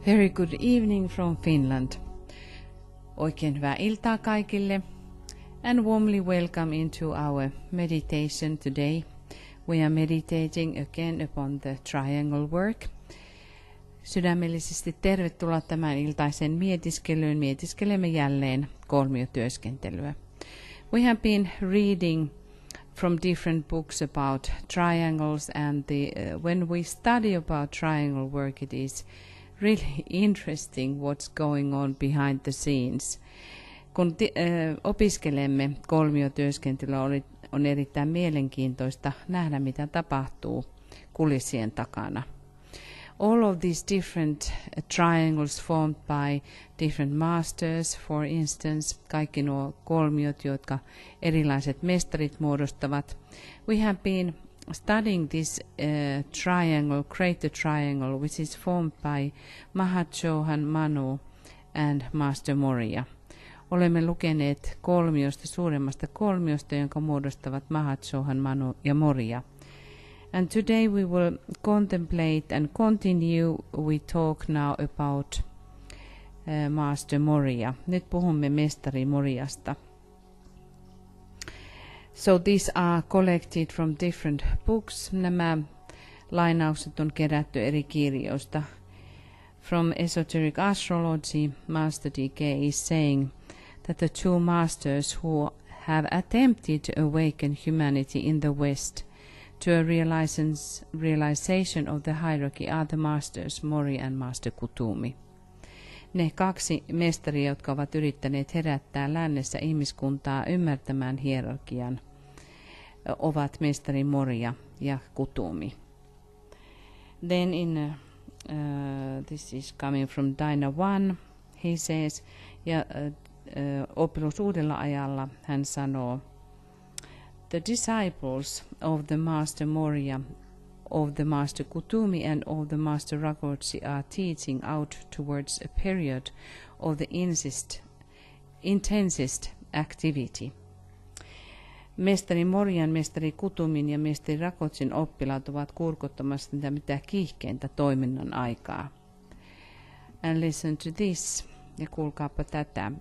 Very good evening from Finland. Oikein hyvää iltaa kaikille and warmly welcome into our meditation today. We are meditating again upon the triangle work. Sydämellisesti tervetuloa tämän iltaisen mietiskelyyn. Mietiskelemme jälleen kolmiotyöskentelyä. We have been reading from different books about triangles, and when we study about triangle work, it is really interesting what's going on behind the scenes. Kun opiskelemme kolmiotyöskentelyä, on erittäin mielenkiintoista nähdä, mitä tapahtuu kulissien takana. All of these different triangles formed by different masters, for instance, kaikki nuo kolmiot, jotka erilaiset mestarit muodostavat. We have been studying this triangle, greater triangle, which is formed by Mahachohan Manu and Master Moria. Olemme lukeneet suuremmasta kolmiosta, jonka muodostavat Mahachohan Manu ja Moria. And today we will contemplate and continue. We talk now about Master Moria. Nyt puhumme mestari Moriasta. So these are collected from different books. Nämä lainaukset on kerätty eri kirjoista. From Esoteric Astrology, Master D.K. is saying that the two masters who have attempted to awaken humanity in the West to a realization of the hierarchy are the masters Moria and Master Kutumi. Ne kaksi mestaria, jotka ovat yrittäneet herättää lännessä ihmiskuntaa ymmärtämään hierarkian, ovat mestari Moria ja Kutumi. Then this is coming from Dina 1, he says, ja oppilus uudella ajalla hän sanoo, the disciples of the Master Moria, of the Master Kutumi and of the Master Ragorzi are teaching out towards a period of the intensest activity. Mestari Morian, mestari Kutumin ja mestari Ragortzin oppilaat ovat kurkottamassa mitä kiihkeintä toiminnan aikaa. And listen to this, ja kuulkaapa tätä.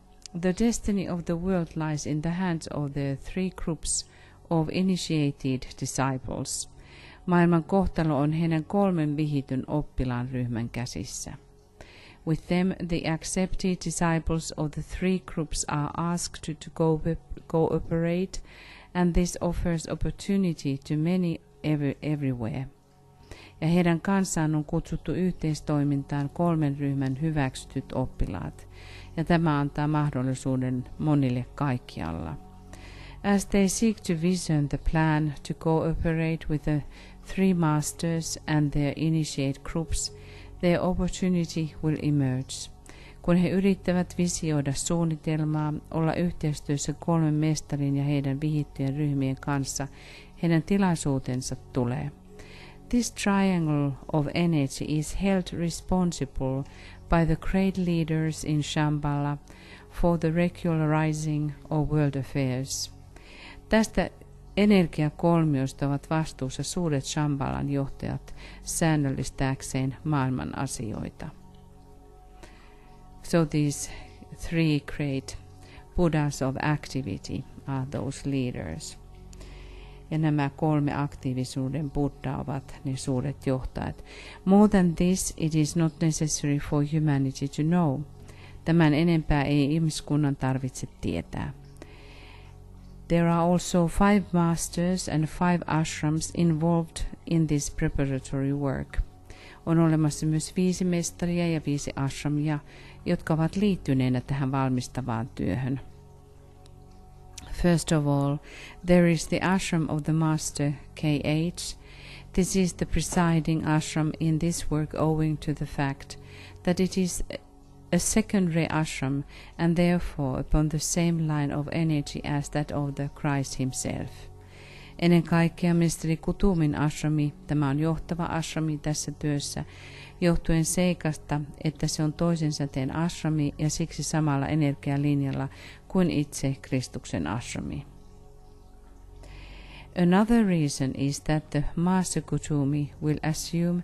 The destiny of the world lies in the hands of the three groups of initiated disciples. Maailman kohtalo on heidän kolmen vihityn oppilaan ryhmän käsissä. With them, the accepted disciples of the three groups are asked to cooperate, and this offers opportunity to many everywhere. Ja heidän kanssaan on kutsuttu yhteistoimintaan kolmen ryhmän hyväksytyt oppilaat, ja tämä antaa mahdollisuuden monille kaikkialla. As they seek to vision the plan to cooperate with the three masters and their initiate groups, their opportunity will emerge. Kun he yrittävät visioida suunnitelmaa, olla yhteistyössä kolmen mestarin ja heidän vihittyjen ryhmien kanssa, heidän tilaisuutensa tulee. This triangle of energy is held responsible by the great leaders in Shambhala for the regularizing of world affairs. Tästä energiakolmiosta ovat vastuussa suuret Shambhalan johtajat säännöllistääkseen maailman asioita. So these three great Buddhas of activity are those leaders. Ja nämä kolme aktiivisuuden Buddha ovat ne suuret johtajat. More than this, it is not necessary for humanity to know. Tämän enempää ei ihmiskunnan tarvitse tietää. There are also 5 masters and 5 ashrams involved in this preparatory work. On olemassa myös 5 mestaria ja 5 ashramia, jotka ovat liittyneenä tähän valmistavaan työhön. First of all, there is the ashram of the Master K.H. This is the presiding ashram in this work owing to the fact that it is a secondary ashram and therefore upon the same line of energy as that of the Christ himself. Ennen kaikkea mestari Kutumin ashrami, tämä on johtava ashrami tässä työssä, johtuen seikasta, että se on toisen säteen ashrami ja siksi samalla energialinjalla kuin itse Kristuksen ashrami. Another reason is that the Master Kutumi will assume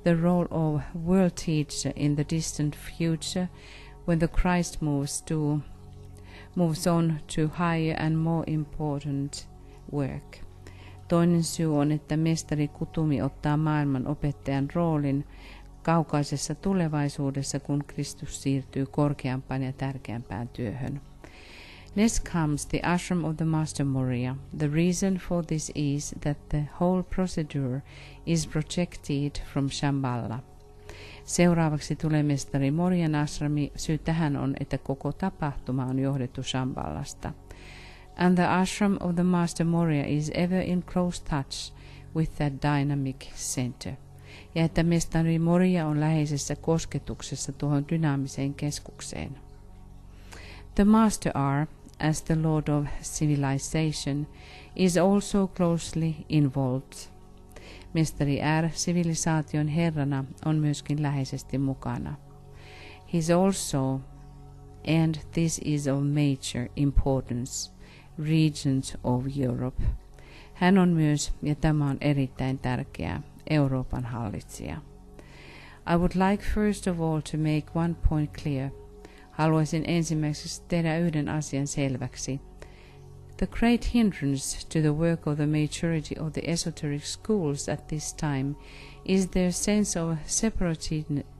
the role of world teacher in the distant future when the Christ moves on to higher and more important work. Toinen syy on, että mestari Kutumi ottaa maailman opettajan roolin kaukaisessa tulevaisuudessa, kun Kristus siirtyy korkeampaan ja tärkeämpään työhön. Next comes the ashram of the Master Moria. The reason for this is that the whole procedure is projected from Shambhala. Seuraavaksi tulee mestari Morian ashrami. Syy tähän on, että koko tapahtuma on johdettu Shambhalasta. And the ashram of the Master Moria is ever in close touch with that dynamic center. Ja että mestari Moria on läheisessä kosketuksessa tuohon dynaamiseen keskukseen. The Master R, as the Lord of Civilization, is also closely involved. Mestari R, sivilisaation herrana, on myöskin läheisesti mukana. He is also, and this is of major importance, regent of Europe. Hän on myös, ja tämä on erittäin tärkeää, Euroopan hallitsija. I would like first of all to make one point clear. Haluaisin ensimmäiseksi tehdä yhden asian selväksi. The great hindrance to the work of the majority of the esoteric schools at this time is their sense of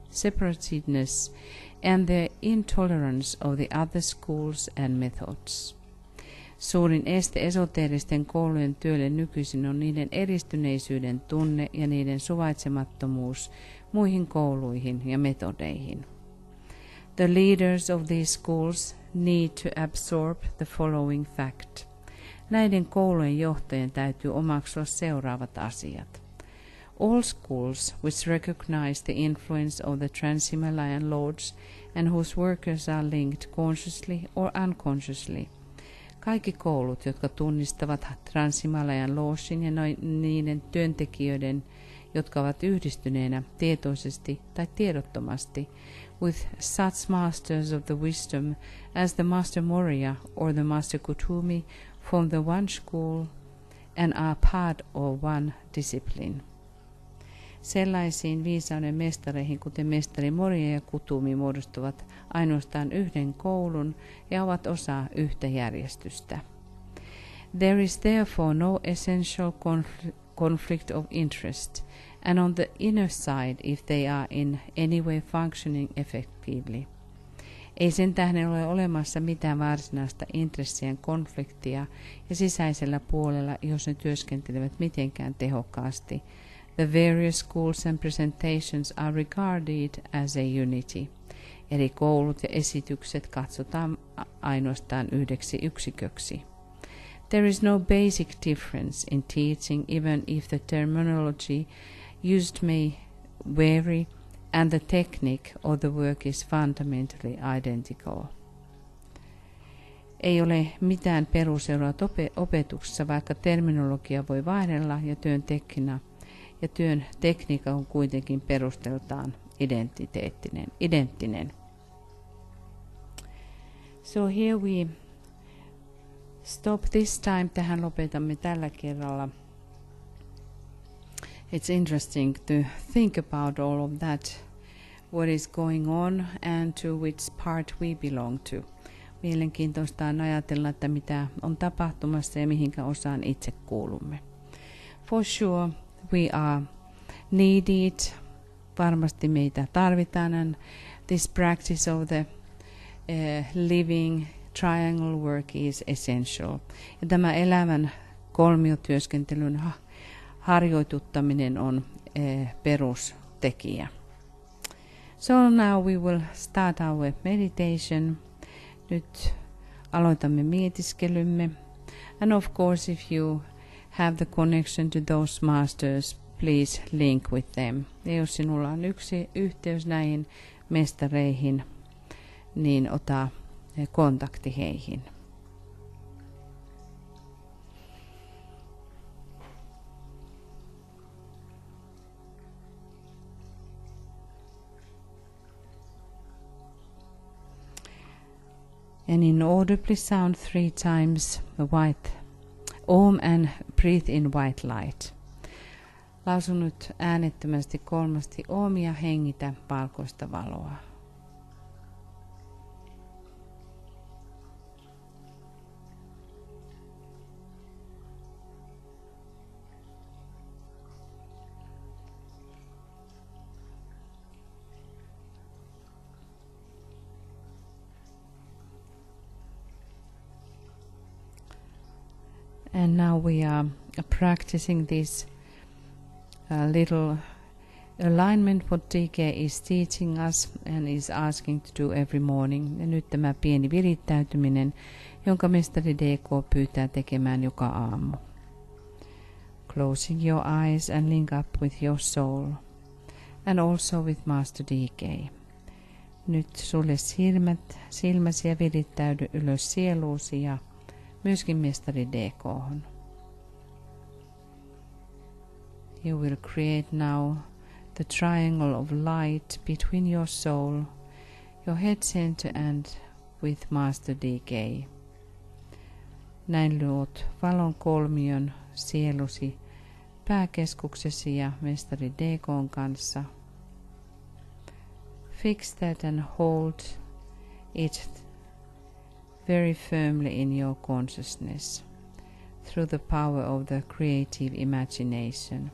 separatedness and their intolerance of the other schools and methods. Suurin este esoteeristen koulujen työlle nykyisin on niiden eristyneisyyden tunne ja niiden suvaitsemattomuus muihin kouluihin ja metodeihin. The leaders of these schools need to absorb the following fact. Näiden koulujen johtajien täytyy omaksua seuraavat asiat. All schools which recognize the influence of the Trans-Himalayan lords and whose workers are linked consciously or unconsciously. Kaikki koulut, jotka tunnistavat Trans-Himalayan lordsin ja niiden työntekijöiden, jotka ovat yhdistyneenä tietoisesti tai tiedottomasti, with such masters of the wisdom as the Master Moria or the Master Kutumi, form the one school and are part of one discipline. Sellaisiin viisauden mestareihin, kuten mestari Moria ja Kutumi, muodostuvat ainoastaan yhden koulun ja ovat osa yhtä järjestystä. There is therefore no essential conflict of interest, and on the inner side if they are in any way functioning effectively. Ei sen tähden ole olemassa mitään varsinaista intressien konfliktia ja sisäisellä puolella, jos ne työskentelevät mitenkään tehokkaasti. The various schools and presentations are regarded as a unity. Eri koulut ja esitykset katsotaan ainoastaan yhdeksi yksiköksi. There is no basic difference in teaching even if the terminology used may vary and the technique of the work is fundamentally identical. Ei ole mitään peruseroa opetuksessa, vaikka terminologia voi vaihdella ja työn tekniikka on kuitenkin perusteltaan identtinen. So here we stop this time. Tähän lopetamme tällä kerralla. It's interesting to think about all of that, what is going on and to which part we belong to. Mielenkiintoista on ajatella, että mitä on tapahtumassa ja mihinkä osaan itse kuulumme. For sure we are needed. Varmasti meitä tarvitaan, and this practice of the living triangle work is essential. Ja tämä elävän kolmiotyöskentelyn harjoituttaminen on perustekijä. So now we will start our meditation. Nyt aloitamme mietiskelymme. And of course if you have the connection to those masters, please link with them. Ja jos sinulla on yksi yhteys näihin mestareihin, niin ota kontakti heihin. And inaudibly sound 3 times the white Om and breathe in white light. Lausu nyt äänettömästi 3 Om ja hengitä valkoista valoa. And now we are practicing this little alignment what DK is teaching us and is asking to do every morning. Ja nyt tämä pieni virittäytyminen, jonka mestari DK pyytää tekemään joka aamu. Closing your eyes and link up with your soul. And also with Master DK. Nyt sulje silmäsi ja virittäydy ylös sieluusi ja myöskin mestari DK:hon. You will create now the triangle of light between your soul, your head center and with Master DK. Näin luot valon kolmion sielusi pääkeskuksesi ja mestari DK:n kanssa. Fix that and hold it very firmly in your consciousness through the power of the creative imagination.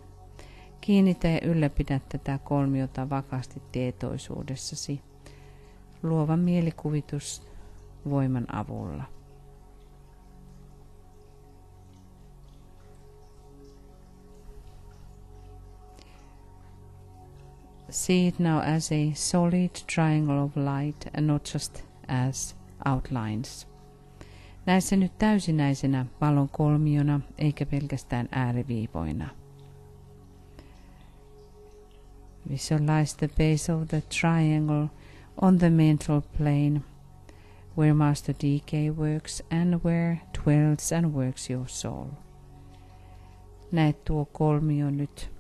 Kiinnitä ja ylläpidä tätä kolmiota vakaasti tietoisuudessasi luovan mielikuvitusvoiman avulla. See it now as a solid triangle of light and not just as outlines. Näe se nyt täysinäisenä valon kolmiona eikä pelkästään ääriviivoina. Visualize the base of the triangle on the mental plane where Master DK works and where dwells and works your soul. Näe tuo kolmio nyt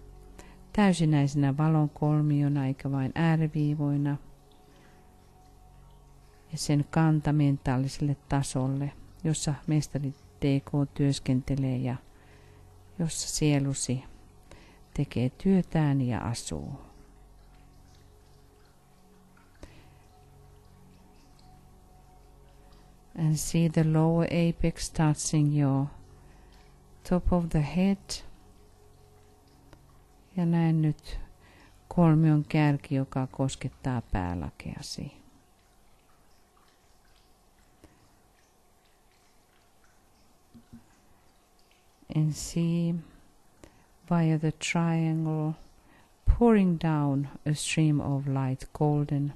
täysinäisenä valon kolmiona eikä vain ääriviivoina ja sen kanta mentaaliselle tasolle, jossa mestari DK työskentelee ja jossa sielusi tekee työtään ja asuu. And see the lower apex touching your top of the head. Ja näen nyt kolmion kärki, joka koskettaa päälakeasi. And see via the triangle pouring down a stream of light golden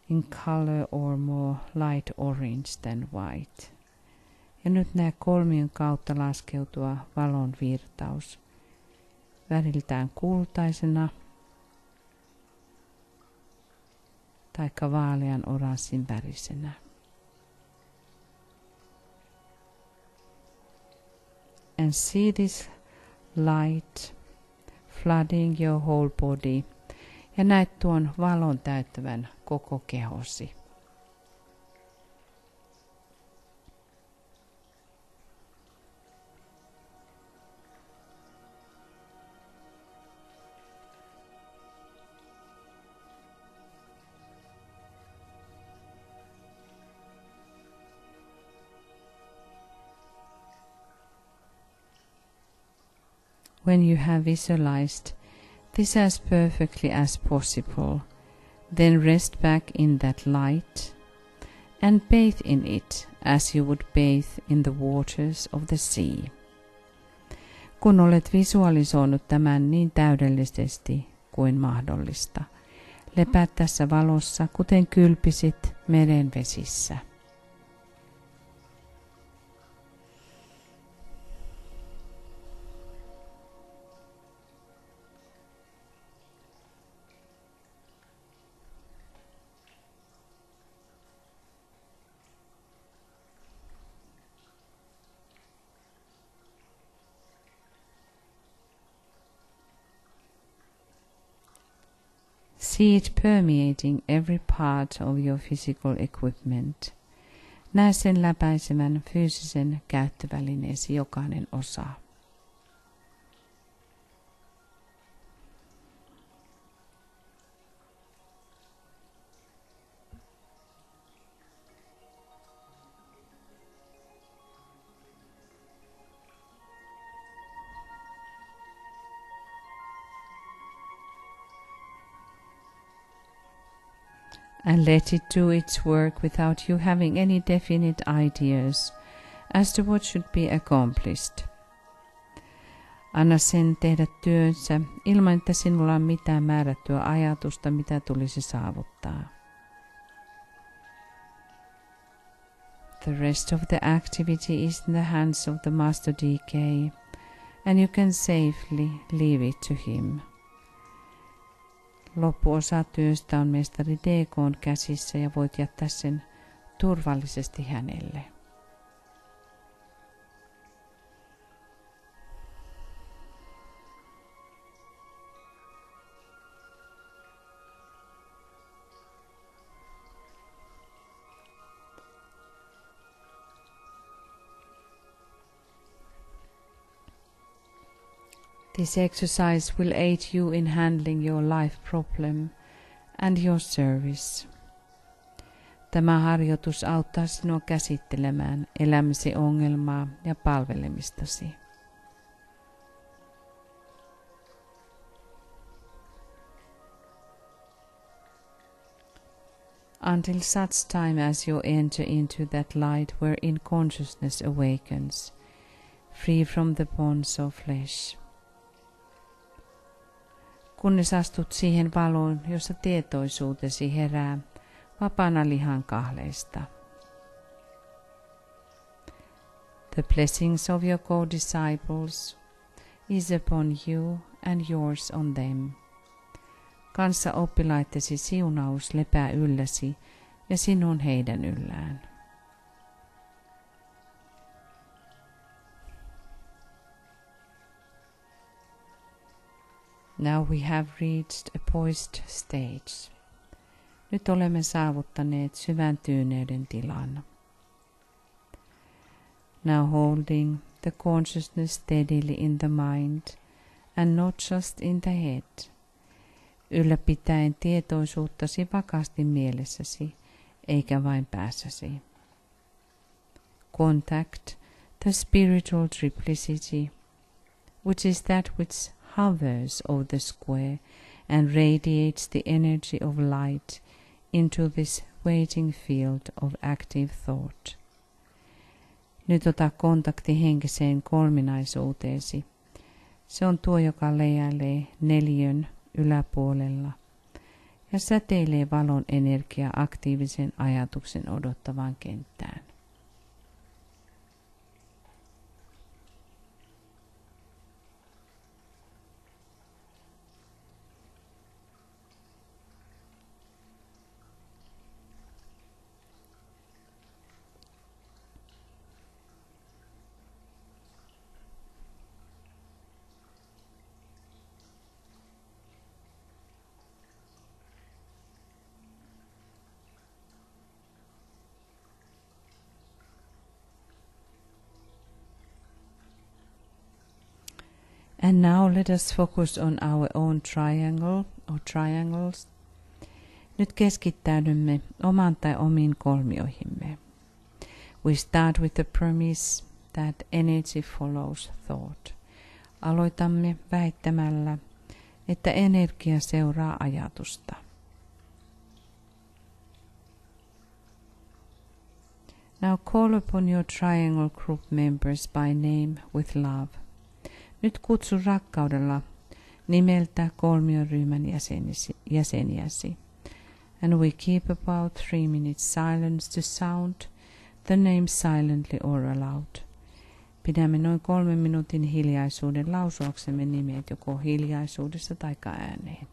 in color or more light orange than white. Ja nyt näe kolmion kautta laskeutua valon virtaus, väriltään kultaisena taikka vaalean oranssin värisenä. And see this light flooding your whole body. Ja näet tuon valon täyttävän koko kehosi. When you have visualized this as perfectly as possible, then rest back in that light and bathe in it as you would bathe in the waters of the sea. Kun olet visualisoinut tämän niin täydellisesti kuin mahdollista, lepää tässä valossa, kuten kylpisit meren vesissä. See it permeating every part of your physical equipment. Näe sen läpäisevän fyysisen käyttövälineesi jokainen osa. and let it do its work without you having any definite ideas as to what should be accomplished. Anna sen tehdä työnsä ilman, että sinulla on mitään määrättyä ajatusta, mitä tulisi saavuttaa. The rest of the activity is in the hands of the Master DK, and you can safely leave it to him. Loppuosa työstä on mestari DK:n käsissä ja voit jättää sen turvallisesti hänelle. This exercise will aid you in handling your life problem and your service. Tämä harjoitus auttaa sinua käsittelemään elämäsi ongelmaa ja palvelemistasi. Until such time as you enter into that light wherein consciousness awakens, free from the bonds of flesh. Kunnes astut siihen valoon, jossa tietoisuutesi herää vapaana lihan kahleista. The blessings of your co-disciples is upon you and yours on them. Kanssa oppilaittesi siunaus lepää ylläsi ja sinun heidän yllään. Now we have reached a poised stage. Nyt olemme saavuttaneet syvän tyyneyden tilan. Now holding the consciousness steadily in the mind and not just in the head. Ylläpitäen tietoisuuttasi vakaasti mielessäsi, eikä vain päässäsi. Contact the spiritual triplicity, which is that which hovers over the square and radiates the energy of light into this waiting field of active thought. Nyt ota kontakti henkiseen kolminaisuuteesi. Se on tuo, joka leiäilee neliön yläpuolella ja säteilee valon energiaa aktiivisen ajatuksen odottavaan kenttään. And now let us focus on our own triangle or triangles. Nyt keskittäydymme oman tai omiin kolmioihimme. We start with the premise that energy follows thought. Aloitamme väittämällä, että energia seuraa ajatusta. Now call upon your triangle group members by name with love. Nyt kutsu rakkaudella nimeltä kolmioryhmän jäseniäsi. And we keep about 3 minutes silence to sound the name silently or aloud. Pidämme noin 3 minuutin hiljaisuuden lausuaksemme nimet joko hiljaisuudessa tai ääneen.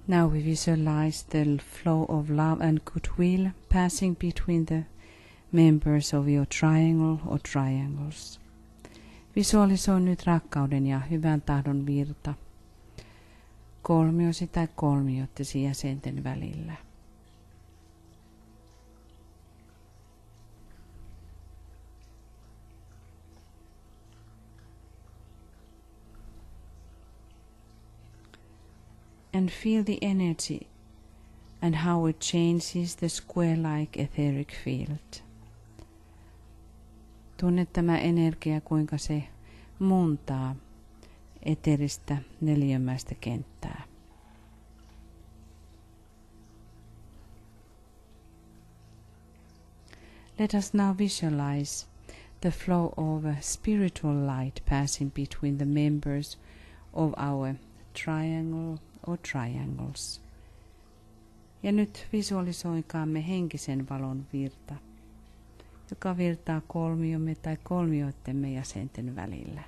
Now we visualize the flow of love and goodwill passing between the members of your triangle or triangles. Visualisoi nyt rakkauden ja hyvän tahdon virta kolmiosi tai kolmiottesi jäsenten välillä. And feel the energy and how it changes the square-like etheric field. Tunne tämä energia, kuinka se muuntaa eteristä neliömäistä kenttää. Let us now visualize the flow of a spiritual light passing between the members of our triangle or triangles. Ja nyt visualisoikaamme henkisen valon virta, joka virtaa kolmiomme tai kolmioittemme jäsenten välillä.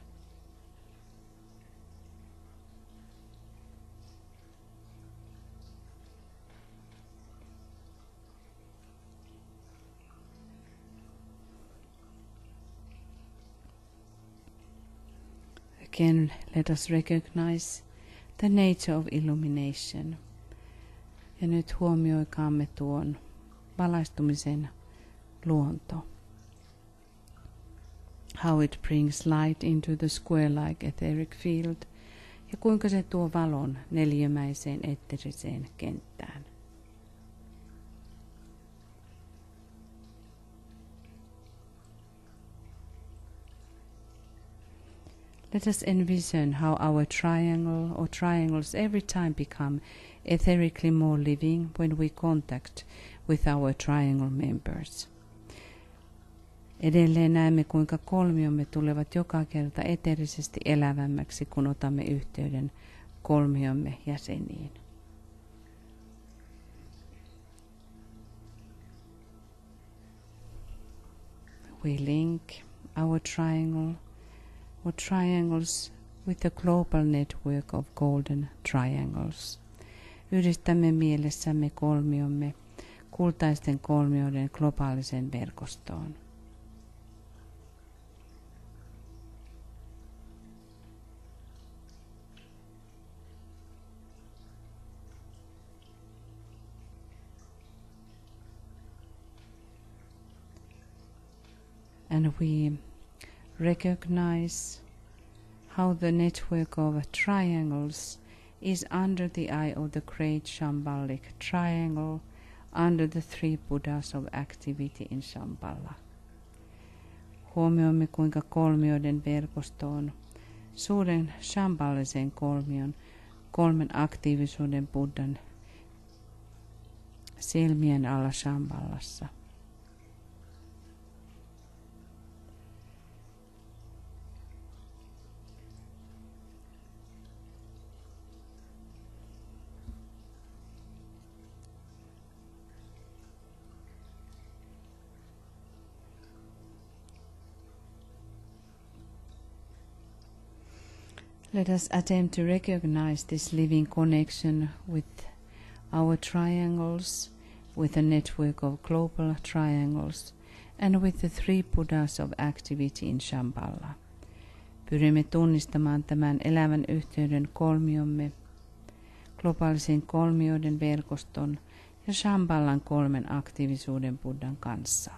Again, let us recognize the nature of illumination. Ja nyt huomioikaamme tuon valaistumisen luonto. How it brings light into the square-like etheric field. Ja kuinka se tuo valon neliömäiseen eteriseen kenttään. Let us envision how our triangle or triangles every time become etherically more living when we contact with our triangle members. Edelleen näemme, kuinka kolmiomme tulevat joka kerta eteerisesti elävämmäksi, kun otamme yhteyden kolmiomme jäseniin. We link our triangle or triangles with the global network of golden triangles. Yhdistämme mielessämme kolmiomme kultaisten kolmioiden globaalisen verkostoon. And we recognize how the network of triangles is under the eye of the great Shambhalic triangle, under the three Buddhas of activity in Shambhala. Huomioimme, kuinka kolmioiden verkosto on suuren shambhalisen kolmion, kolmen aktiivisuuden Buddhan silmien alla Shambhalassa. Let us attempt to recognize this living connection with our triangles, with a network of global triangles, and with the three Buddhas of activity in Shambhala. Pyrimme tunnistamaan tämän elävän yhteyden kolmiomme, globaalisen kolmioiden verkoston ja Shambhalan kolmen aktiivisuuden Buddhan kanssa.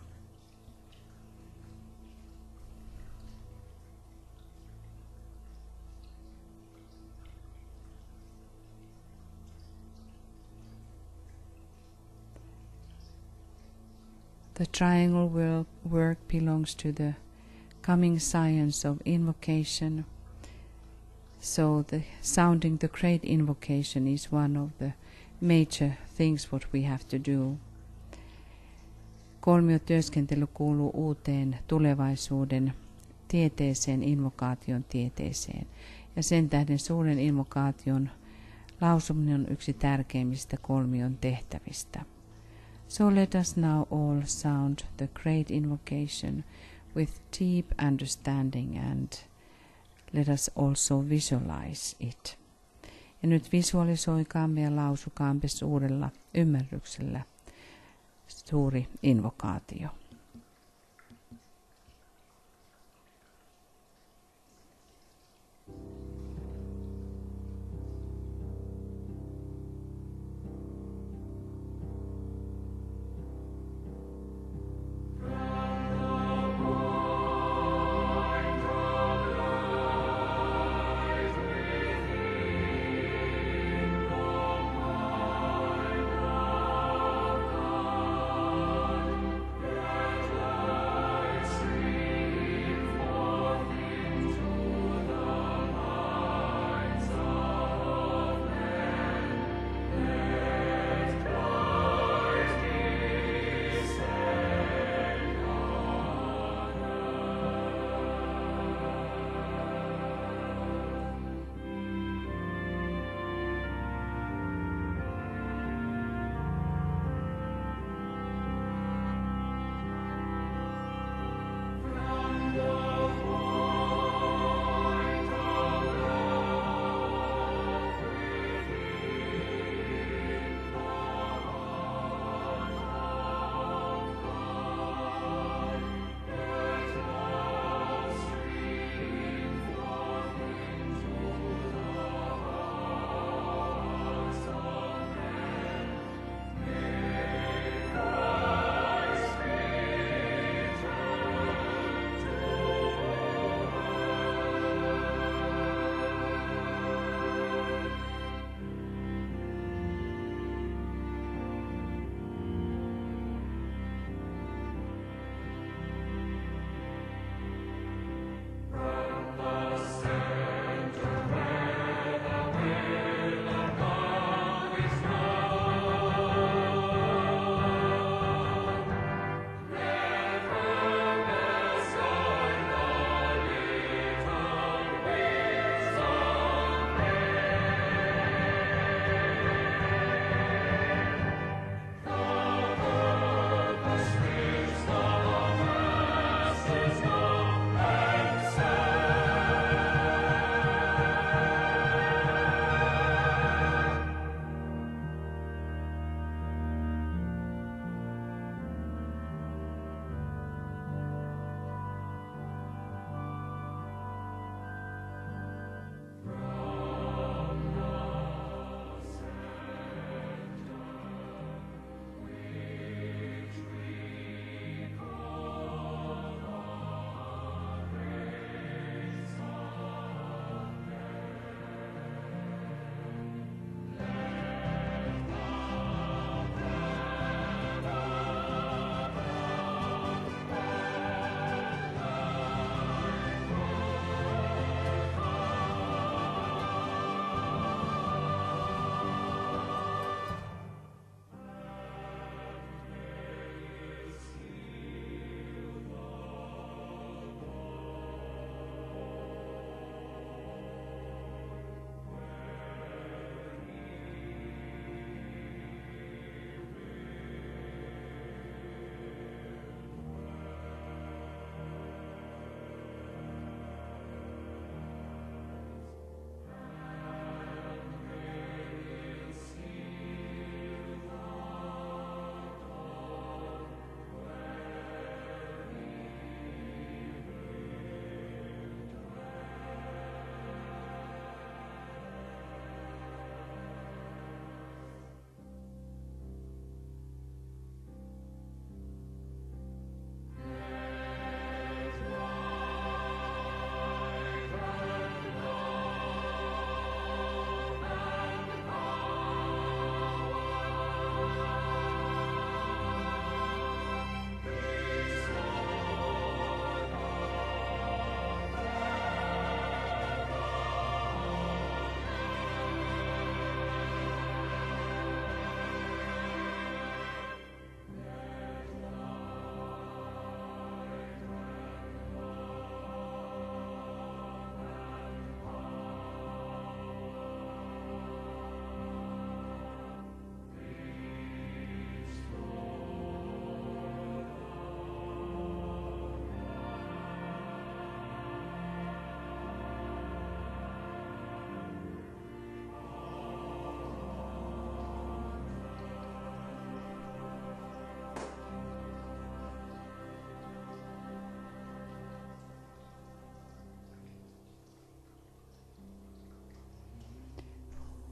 The triangle work belongs to the coming science of invocation. So the sounding the great invocation is one of the major things what we have to do. Kolmiotyöskentely kuuluu uuteen tulevaisuuden tieteeseen, invokaation tieteeseen. Ja sen tähden suuren invokaation lausuminen on yksi tärkeimmistä kolmion tehtävistä. So let us now all sound the great invocation with deep understanding, and let us also visualize it. Ja nyt visualisoikaamme ja lausukaamme suurella ymmärryksellä suuri invokaatio.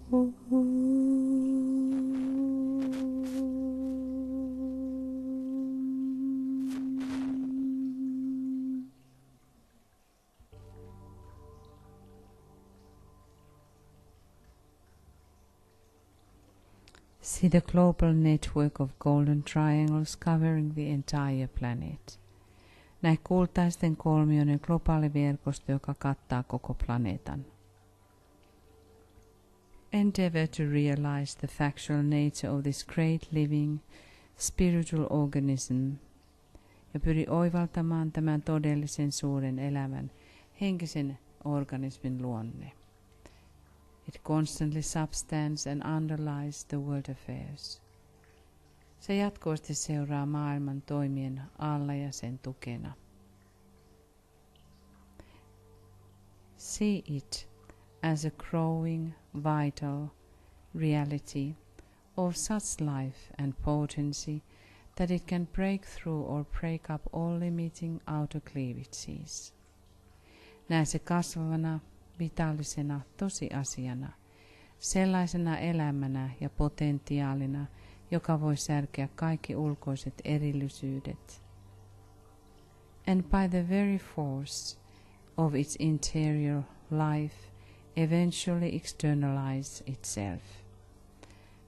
See the global network of golden triangles covering the entire planet. Näe kultaisten kolmioiden globaali verkosto, joka kattaa koko planeetan. Endeavor to realize the factual nature of this great living spiritual organism ja pyri oivaltamaan tämän todellisen suuren elämän henkisen organismin luonne. It constantly substands and underlies the world affairs. Se jatkuvasti seuraa maailman toimien alla ja sen tukena. See it as a growing, vital reality of such life and potency that it can break through or break up all limiting outer cleavages. Näe se kasvavana, vitaalisena tosiasiana, sellaisena elämänä ja potentiaalina, joka voi särkeä kaikki ulkoiset erillisyydet. And by the very force of its interior life, eventually externalize itself.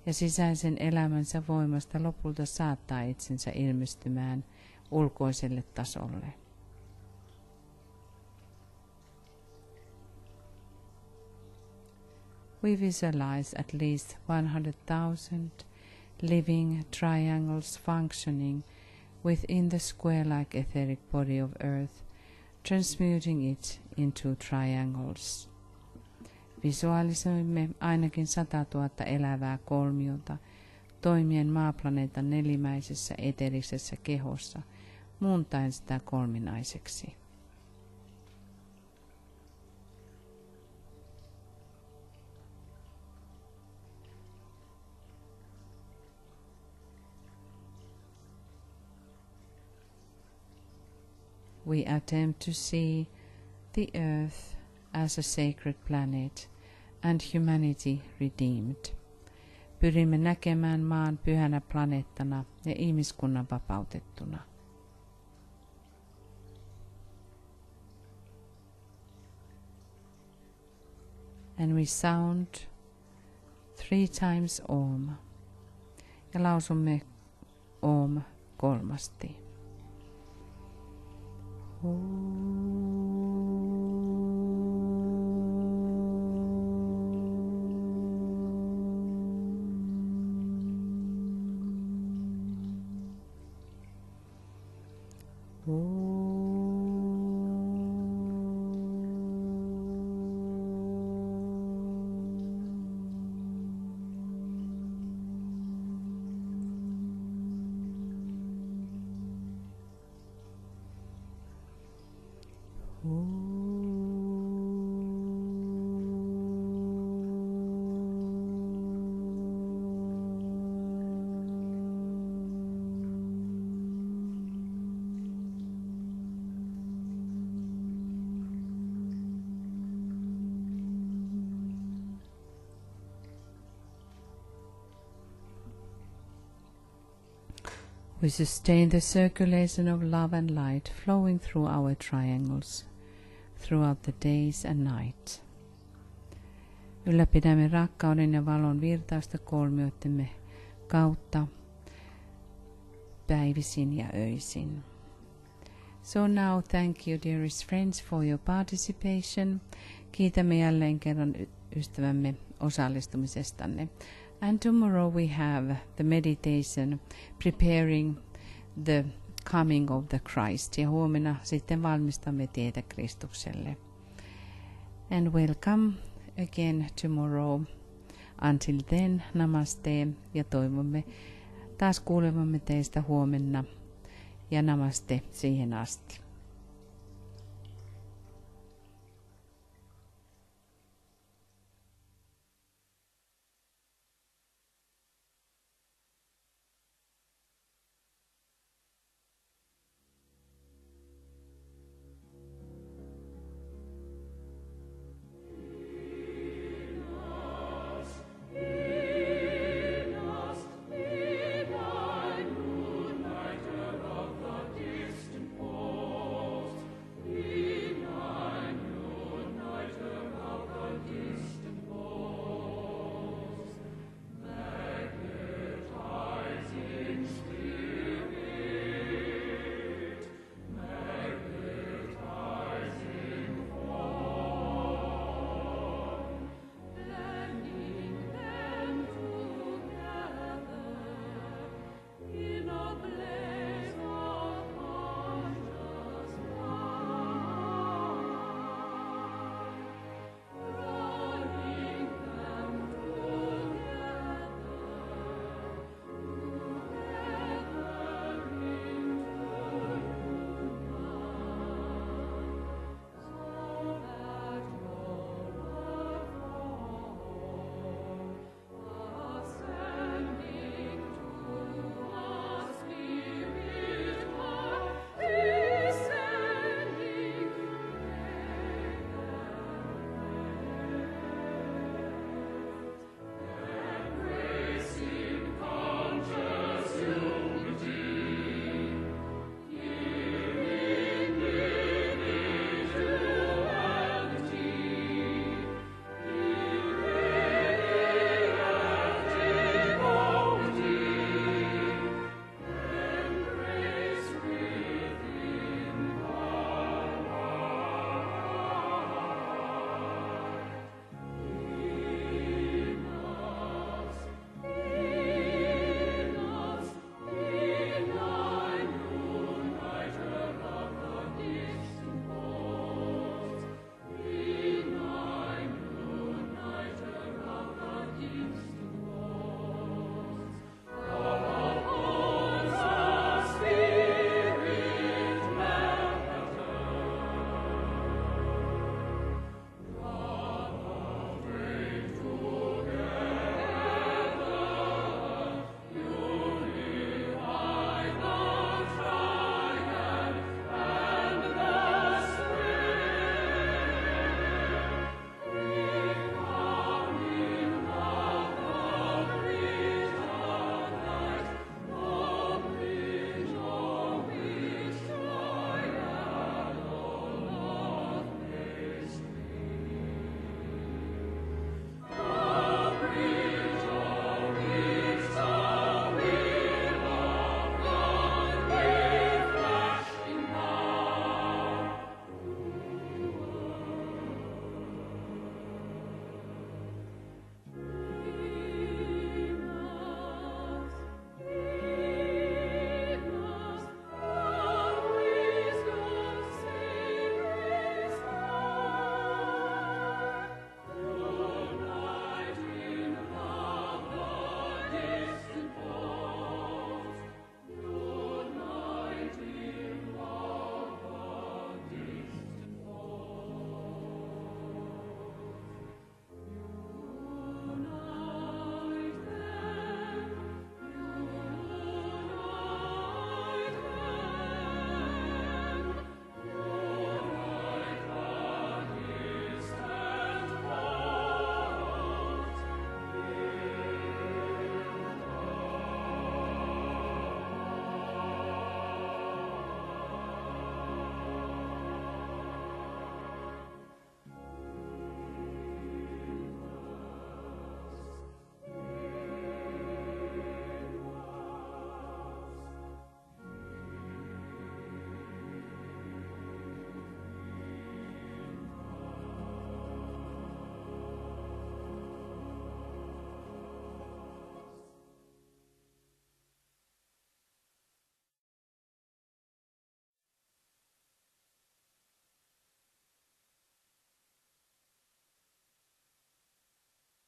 Ja sisäisen elämänsä voimasta lopulta saattaa itsensä ilmestymään ulkoiselle tasolle. We visualize at least 100,000 living triangles functioning within the square-like etheric body of Earth, transmuting it into triangles. Visualisoimme ainakin 100 000 elävää kolmiota toimien maaplaneetan nelimäisessä eterisessä kehossa, muuntaen sitä kolminaiseksi. We attempt to see the Earth as a sacred planet and humanity redeemed. Pyrimme näkemään maan pyhänä planeettana ja ihmiskunnan vapautettuna. And we sound 3 times Om ja lausumme Om 3. We sustain the circulation of love and light flowing through our triangles throughout the days and night. Ylläpidämme rakkauden ja valon virtausta kolmioittemme kautta päivisin ja öisin. So now thank you dearest friends for your participation. Kiitämme jälleen kerran ystävämme osallistumisestanne. And tomorrow we have the meditation preparing the coming of the Christ. Ja huomenna sitten valmistamme tietä Kristukselle. And welcome again tomorrow. Until then, namaste ja toivomme taas kuulevamme teistä huomenna. Ja namaste siihen asti.